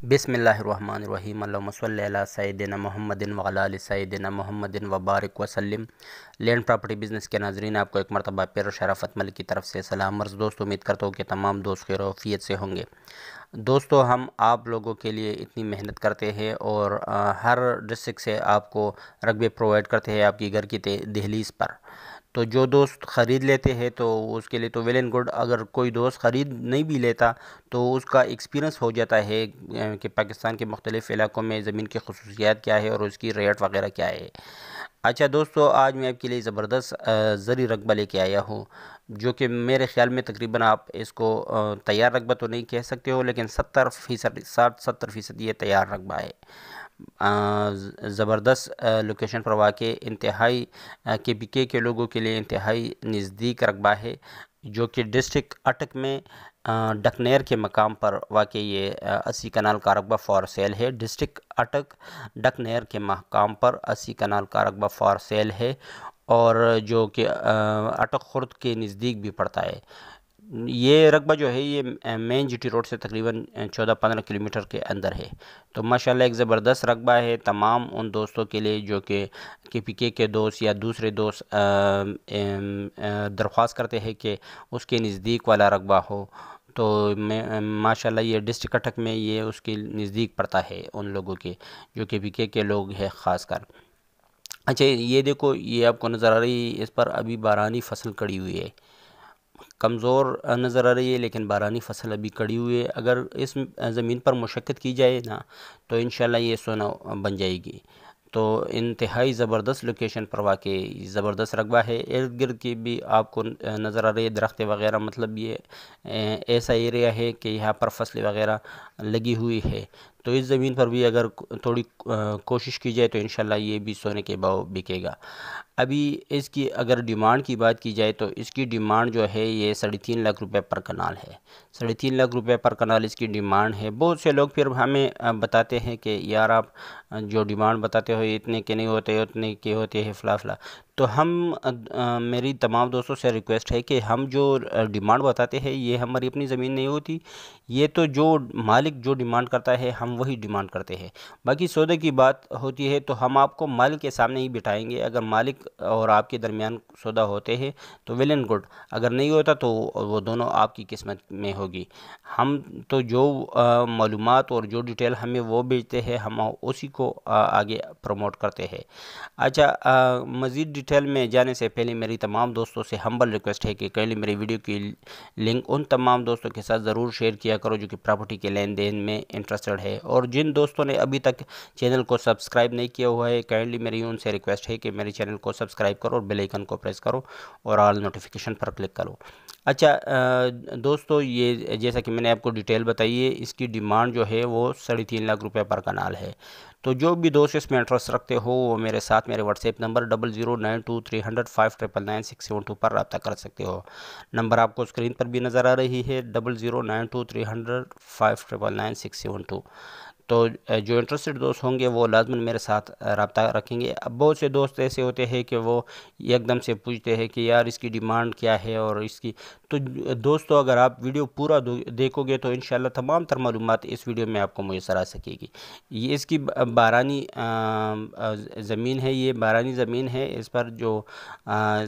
بسم اللہ الرحمن الرحیم اللہم صلی علی سیدنا محمد وعلی آل سیدنا محمد وبارک وسلم۔ لینڈ پراپرٹی بزنس کے ناظرین، آپ کو ایک مرتبہ پھر شرافت ملک کی طرف سے سلام عرض۔ دوستو، امید کرتا ہوں کہ تمام دوست خیر و عافیت سے ہوں گے۔ دوستو، ہم آپ لوگوں کے لیے اتنی محنت کرتے ہیں اور ہر ڈسٹرکٹ سے آپ کو رقبے پرووائڈ کرتے ہیں آپ کی گھر کی دہلیز پر۔ تو جو دوست خرید لیتے ہیں تو اس کے لیے تو ویل اینڈ گڈ، اگر کوئی دوست خرید نہیں بھی لیتا تو اس کا ایکسپیرینس ہو جاتا ہے کہ پاکستان کے مختلف علاقوں میں زمین کی خصوصیات کیا ہے اور اس کی ریٹ وغیرہ کیا ہے۔ اچھا دوستو، آج میں آپ کے لیے زبردست زرعی رقبہ لے کے آیا ہوں، جو کہ میرے خیال میں تقریباً آپ اس کو تیار رقبہ تو نہیں کہہ سکتے ہو، لیکن 60-70% یہ تیار رقبہ ہے۔ زبردست لوکیشن پر واقع، انتہائی KPK کے لوگوں کے لیے انتہائی نزدیک رقبہ ہے، جو کہ ڈسٹرکٹ اٹک میں ڈکنیر کے مقام پر واقع یہ 80 کنال کا رقبہ فار سیل ہے۔ ڈسٹرکٹ اٹک ڈکنیر کے مقام پر 80 کنال کا رقبہ فار سیل ہے، اور جو کہ اٹک خرد کے نزدیک بھی پڑتا ہے۔ یہ رقبہ جو ہے یہ مین GT روڈ سے تقریباً 14-15 کلومیٹر کے اندر ہے۔ تو ماشاءاللہ ایک زبردست رقبہ ہے تمام ان دوستوں کے لیے جو کہ KPK کے دوست یا دوسرے دوست درخواست کرتے ہیں کہ اس کے نزدیک والا رقبہ ہو۔ تو ماشاءاللہ یہ ڈسٹرکٹ اٹک میں یہ اس کے نزدیک پڑتا ہے ان لوگوں کے جو KPK کے لوگ ہیں خاص کر۔ اچھا، یہ دیکھو، یہ آپ کو نظر آ رہی ہے، اس پر ابھی بارانی فصل کڑی ہوئی ہے، کمزور نظر آ رہی ہے لیکن بارانی فصل ابھی کڑی ہوئی ہے۔ اگر اس زمین پر مشقت کی جائے نا تو انشاءاللہ یہ سونا بن جائے گی۔ تو انتہائی زبردست لوکیشن پر واقع زبردست رقبہ ہے۔ ارد گرد کی بھی آپ کو نظر آ رہی ہے درخت وغیرہ، مطلب یہ ایسا ایریا ہے کہ یہاں پر فصل وغیرہ لگی ہوئی ہے۔ تو اس زمین پر بھی اگر تھوڑی کوشش کی جائے تو انشاءاللہ یہ بھی سونے کے بھاؤ بکے گا۔ ابھی اس کی اگر ڈیمانڈ کی بات کی جائے تو اس کی ڈیمانڈ جو ہے یہ 3.5 لاکھ روپے پر کنال ہے۔ 3.5 لاکھ روپے پر کنال اس کی ڈیمانڈ ہے۔ بہت سے لوگ پھر ہمیں بتاتے ہیں کہ یار آپ جو ڈیمانڈ بتاتے ہو اتنے کے نہیں ہوتے، اتنے کے ہوتے ہیں فلاں فلاں۔ تو میری تمام دوستوں سے ریکویسٹ ہے کہ ہم جو ڈیمانڈ بتاتے ہیں یہ ہماری اپنی زمین نہیں ہوتی، یہ تو جو مالک جو ڈیمانڈ کرتا ہے ہم وہی ڈیمانڈ کرتے ہیں۔ باقی سودے کی بات ہوتی ہے تو ہم آپ کو مالک کے سامنے ہی بٹھائیں گے۔ اگر مالک اور آپ کے درمیان سودا ہوتے ہیں تو ویل اینڈ گڈ، اگر نہیں ہوتا تو وہ دونوں آپ کی قسمت میں ہوگی۔ ہم تو جو معلومات اور جو ڈیٹیل ہمیں وہ بھیجتے ہیں ہم اسی کو آگے پروموٹ کرتے ہیں۔ اچھا، مزید ڈیٹیل میں جانے سے پہلے میری تمام دوستوں سے ہمبل ریکویسٹ ہے کہ کائنڈلی میری ویڈیو کی لنک ان تمام دوستوں کے ساتھ ضرور شیئر کیا کرو جو کہ پراپرٹی کے لین دین میں انٹرسٹڈ ہے، اور جن دوستوں نے ابھی تک چینل کو سبسکرائب نہیں کیا ہوا ہے کائنڈلی میری ان سے ریکویسٹ ہے کہ میرے چینل کو سبسکرائب کرو اور بیل آئیکن کو پریس کرو اور آل نوٹیفیکیشن پر کلک کرو۔ اچھا دوستو، یہ جیسا کہ میں نے آپ کو ڈیٹیل بتائی ہے، اس کی ڈیمانڈ جو ہے وہ 3.5 لاکھ روپے پر کنال ہے۔ تو جو بھی دوست اس میں انٹرسٹ رکھتے ہو وہ میرے ساتھ میرے واٹس ایپ نمبر 00923005999672 پر رابطہ کر سکتے ہو۔ نمبر آپ کو اسکرین پر بھی نظر آ رہی ہے 00923005999672۔ تو جو انٹرسٹڈ دوست ہوں گے وہ لازماً میرے ساتھ رابطہ رکھیں گے۔ اب بہت سے دوست ایسے ہوتے ہیں کہ وہ ایک دم سے پوچھتے ہیں کہ یار اس کی ڈیمانڈ کیا ہے اور اس کی، تو دوستو اگر آپ ویڈیو پورا دیکھو گے تو انشاءاللہ تمام تر معلومات اس ویڈیو میں آپ کو میسر آ سکے گی۔ یہ اس کی بارانی زمین ہے، یہ بارانی زمین ہے، اس پر جو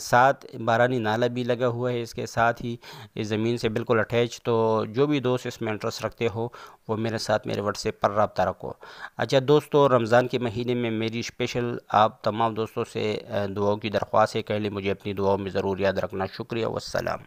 ساتھ بارانی نالہ بھی لگا ہوا ہے، اس کے ساتھ ہی اس زمین سے بالکل اٹیچ۔ تو جو بھی دوست اس میں انٹرسٹ رکھتے ہو وہ میرے ساتھ میرے واٹس ایپ پر رابطہ رکھو۔ اچھا دوستو، رمضان کے مہینے میں میری اسپیشل آپ تمام دوستوں سے دعاؤں کی درخواست ہے، کائنڈلی مجھے اپنی دعاؤں میں ضرور یاد رکھنا۔ شکریہ والسلام۔